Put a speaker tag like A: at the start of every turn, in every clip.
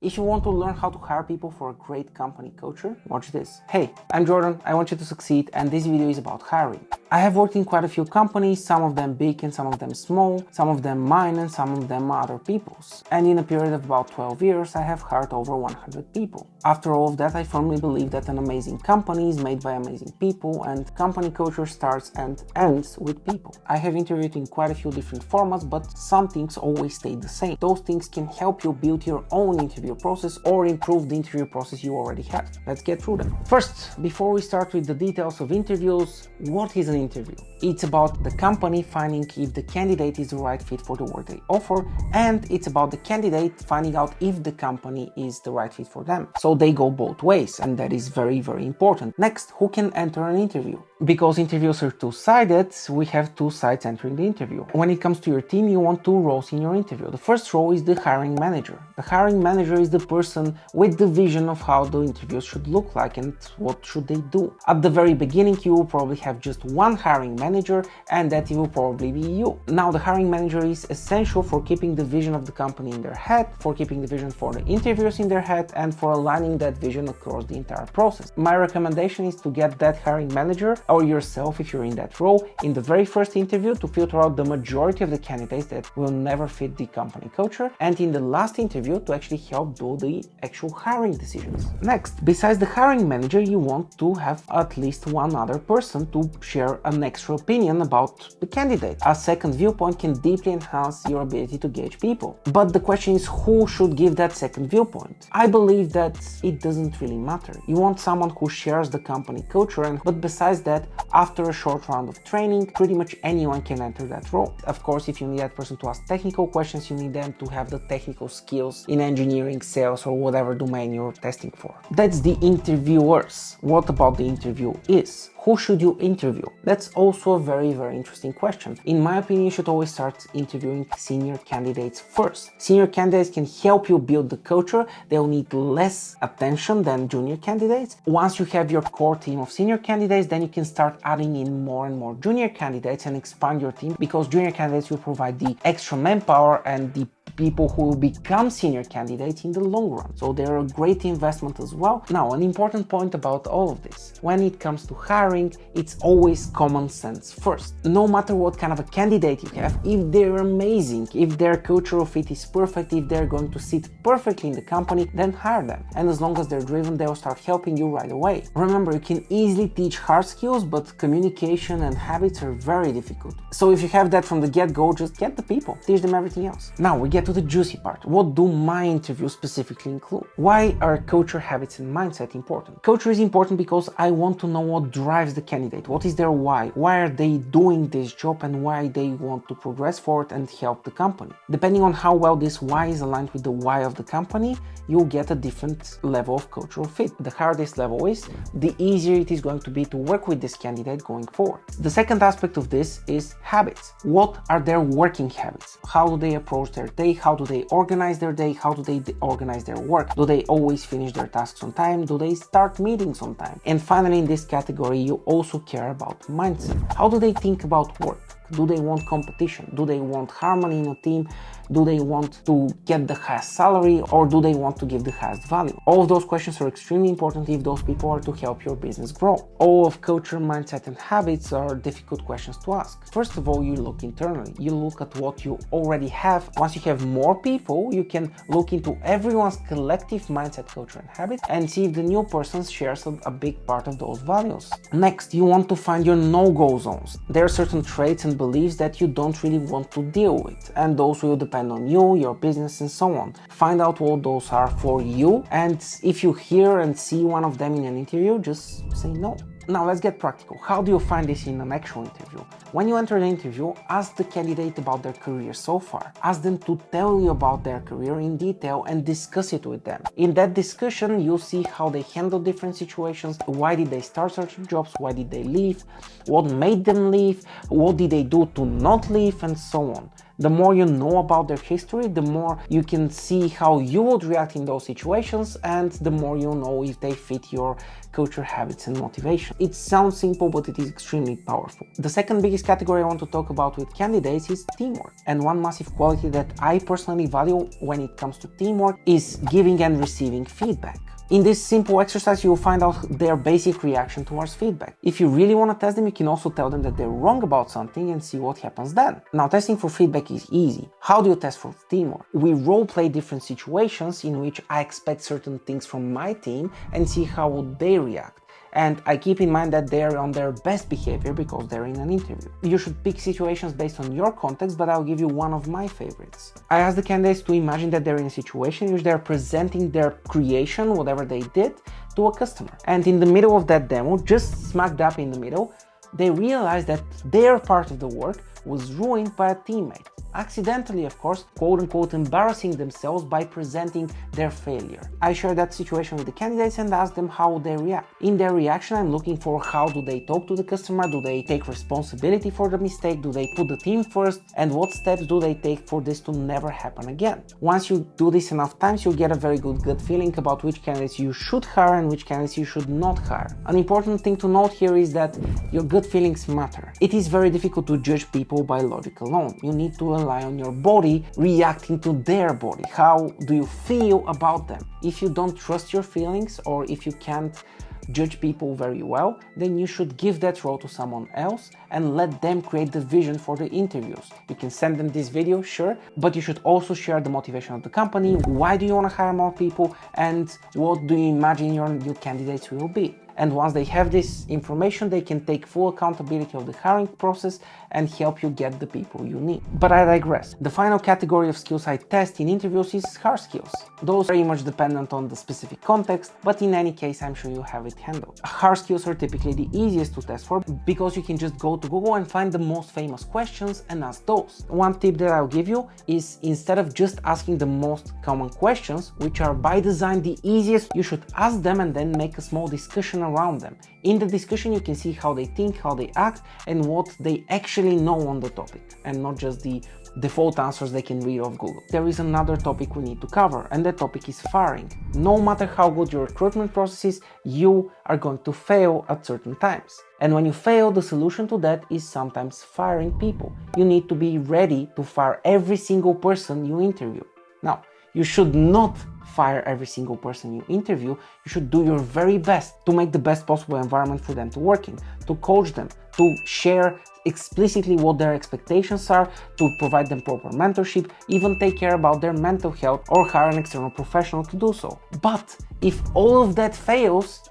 A: If you want to learn how to hire people for a great company culture, watch this. Hey, I'm Jordan, I want you to succeed, and this video is about hiring. I have worked in quite a few companies, some of them big and some of them small, some of them mine and some of them other people's. And in a period of about 12 years, I have hired over 100 people. After all of that, I firmly believe that an amazing company is made by amazing people, and company culture starts and ends with people. I have interviewed in quite a few different formats, but some things always stay the same. Those things can help you build your own interview process or improve the interview process you already have. Let's get through them. First, before we start with the details of interviews, what is an interview? It's about the company finding if the candidate is the right fit for the work they offer, and it's about the candidate finding out if the company is the right fit for them. So they go both ways, and that is very, very important. Next, who can enter an interview? Because interviews are two-sided, we have two sides entering the interview. When it comes to your team, you want two roles in your interview. The first role is the hiring manager. The hiring manager is the person with the vision of how the interviews should look like and what should they do. At the very beginning, you will probably have just one hiring manager, and that will probably be you. Now, the hiring manager is essential for keeping the vision of the company in their head, for keeping the vision for the interviewers in their head, and for aligning that vision across the entire process. My recommendation is to get that hiring manager, or yourself if you're in that role, in the very first interview to filter out the majority of the candidates that will never fit the company culture, and in the last interview to actually help do the actual hiring decisions. Next, besides the hiring manager, you want to have at least one other person to share an extra opinion about the candidate. A second viewpoint can deeply enhance your ability to gauge people. But the question is, who should give that second viewpoint? I believe that it doesn't really matter. You want someone who shares the company culture, but besides that, after a short round of training, pretty much anyone can enter that role. Of course, if you need that person to ask technical questions, you need them to have the technical skills in engineering, sales, or whatever domain you're testing for. That's the interviewers. What about the interviewees? Who should you interview? That's also a very, very interesting question. In my opinion, you should always start interviewing senior candidates first. Senior candidates can help you build the culture. They'll need less attention than junior candidates. Once you have your core team of senior candidates, then you can start adding in more and more junior candidates and expand your team, because junior candidates will provide the extra manpower and the people who will become senior candidates in the long run. So they're a great investment as well. Now, an important point about all of this. When it comes to hiring, it's always common sense first. No matter what kind of a candidate you have, if they're amazing, if their cultural fit is perfect, if they're going to sit perfectly in the company, then hire them. And as long as they're driven, they'll start helping you right away. Remember, you can easily teach hard skills, but communication and habits are very difficult. So if you have that from the get-go, just get the people, teach them everything else. Now we get to the juicy part. What do my interviews specifically include? Why are culture, habits, and mindset important? Culture is important because I want to know what drives the candidate. What is their why? Why are they doing this job, and why they want to progress forward and help the company? Depending on how well this why is aligned with the why of the company, you'll get a different level of cultural fit. The higher this level is, the easier it is going to be to work with this candidate going forward. The second aspect of this is habits. What are their working habits? How do they approach their day? How do they organize their day? How do they organize their work? Do they always finish their tasks on time? Do they start meetings on time? And finally, in this category, you also care about mindset. How do they think about work? Do they want competition? Do they want harmony in a team? Do they want to get the highest salary, or do they want to give the highest value? All of those questions are extremely important if those people are to help your business grow. All of culture, mindset, and habits are difficult questions to ask. First of all, you look internally. You look at what you already have. Once you have more people, you can look into everyone's collective mindset, culture, and habits and see if the new person shares a big part of those values. Next, you want to find your no-go zones. There are certain traits and beliefs that you don't really want to deal with, and those will depend on you, your business, and so on. Find out what those are for you, and if you hear and see one of them in an interview, just say no. Now let's get practical. How do you find this in an actual interview? When you enter the interview, ask the candidate about their career so far. Ask them to tell you about their career in detail and discuss it with them. In that discussion, you'll see how they handle different situations. Why did they start certain jobs? Why did they leave? What made them leave? What did they do to not leave? And so on. The more you know about their history, the more you can see how you would react in those situations, and the more you know if they fit your culture, habits, and motivation. It sounds simple, but it is extremely powerful. The second biggest category I want to talk about with candidates is teamwork. And one massive quality that I personally value when it comes to teamwork is giving and receiving feedback. In this simple exercise, you will find out their basic reaction towards feedback. If you really want to test them, you can also tell them that they're wrong about something and see what happens then. Now, testing for feedback is easy. How do you test for teamwork? We role play different situations in which I expect certain things from my team and see how would they react. And I keep in mind that they're on their best behavior because they're in an interview. You should pick situations based on your context, but I'll give you one of my favorites. I ask the candidates to imagine that they're in a situation in which they're presenting their creation, whatever they did, to a customer. And in the middle of that demo, just smack dab in the middle, they realize that their part of the work was ruined by a teammate. Accidentally, of course, quote-unquote embarrassing themselves by presenting their failure. I share that situation with the candidates and ask them how they react. In their reaction, I'm looking for how do they talk to the customer, do they take responsibility for the mistake, do they put the team first, and what steps do they take for this to never happen again. Once you do this enough times, you'll get a very good gut feeling about which candidates you should hire and which candidates you should not hire. An important thing to note here is that your gut feelings matter. It is very difficult to judge people by logic alone. You need to rely on your body reacting to their body. How do you feel about them? If you don't trust your feelings, or if you can't judge people very well, then you should give that role to someone else and let them create the vision for the interviews. You can send them this video, sure, but you should also share the motivation of the company. Why do you want to hire more people, and what do you imagine your new candidates will be? And once they have this information, they can take full accountability of the hiring process and help you get the people you need. But I digress. The final category of skills I test in interviews is hard skills. Those are very much dependent on the specific context, but in any case, I'm sure you have it handled. Hard skills are typically the easiest to test for because you can just go to Google and find the most famous questions and ask those. One tip that I'll give you is, instead of just asking the most common questions, which are by design the easiest, you should ask them and then make a small discussion around them. In the discussion, you can see how they think, how they act, and what they actually know on the topic, and not just the default answers they can read off Google. There is another topic we need to cover, and that topic is firing. No matter how good your recruitment process is, you are going to fail at certain times. And when you fail, the solution to that is sometimes firing people. You need to be ready to fire every single person you interview. Now, you should not fire every single person you interview. You should do your very best to make the best possible environment for them to work in, to coach them, to share explicitly what their expectations are, to provide them proper mentorship, even take care about their mental health, or hire an external professional to do so. But if all of that fails,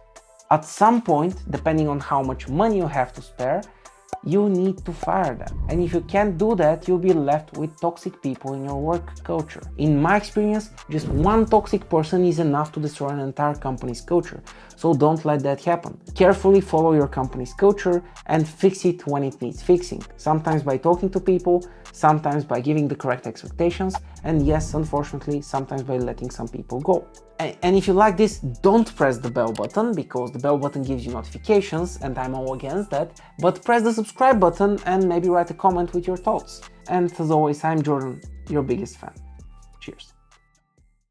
A: at some point, depending on how much money you have to spare, you need to fire them. And if you can't do that, you'll be left with toxic people in your work culture. In my experience, just one toxic person is enough to destroy an entire company's culture. So don't let that happen. Carefully follow your company's culture and fix it when it needs fixing. Sometimes by talking to people, sometimes by giving the correct expectations, and yes, unfortunately, sometimes by letting some people go. And if you like this, don't press the bell button, because the bell button gives you notifications and I'm all against that, but press the subscribe button and maybe write a comment with your thoughts. And as always, I'm Jordan, your biggest fan. Cheers.